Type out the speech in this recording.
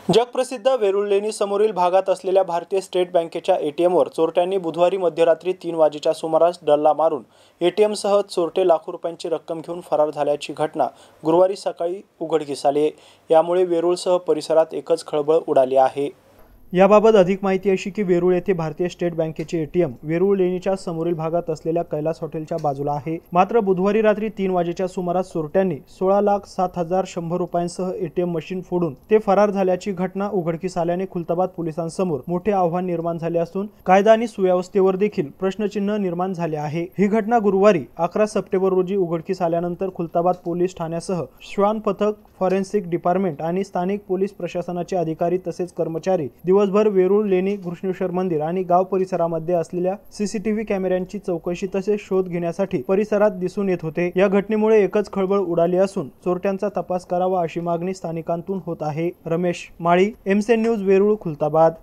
जगप्रसिद्ध वेरूळ लेणी समोरील भागात असलेल्या भारतीय स्टेट बँकेच्या एटीएमवर चोरट्यांनी बुधवारी मध्यरात्री 3 वाजेच्या सुमारास डल्ला मारून एटीएमसह चोरटे लाखो रुपयांची रक्कम घेऊन फरार झाल्याची घटना गुरुवारी सकाळी उघडकीस आली आहे। यामुळे वेरूळसह परिसरात एकच खळबळ उडाली आहे। याबाबत अधिक माहिती अशी की वेरूळ येथे भारतीय स्टेट बँकेचे एटीएम वेरूळ लेणीच्या समोरील भागात असलेल्या कैलास हॉटेलच्या बाजूला आहे। मात्र बुधवारी रात्री 3 वाजेच्या सुमारास चोरट्यांनी 16,07,100 रुपयांसह एटीएम मशीन फोडून ते फरार झाल्याची घटना उघडकीस आल्याने खुलताबाद पोलिसांसमोर मोठे आव्हान निर्माण झाले असून कायदा आणि सुव्यवस्थेवर देखील प्रश्नचिन्ह निर्माण झाले आहे। ही घटना गुरुवारी 11 सप्टेंबर रोजी उघडकीस आल्यानंतर खुलताबाद पोलीस ठाण्यासह श्वान पथक, फॉरेन्सिक डिपार्टमेंट आणि स्थानिक पोलीस प्रशासनाचे अधिकारी तसेच कर्मचारी दिवसभर वेरूळ लेणी, घृष्णेश्वर मंदिर आणि गाव परिसरामध्ये असलेल्या सीसीटीव्ही कॅमेऱ्यांची चौकशी तसेच शोध घेण्यासाठी परिसरात दिसून येत होते। या घटनेमुळे एकच खळबळ उडाली असून चोरट्यांचा तपास करावा अशी मागणी स्थानिकांतून होत आहे। रमेश माळी, एमसीएन न्यूज, वेरूळ, खुलताबाद।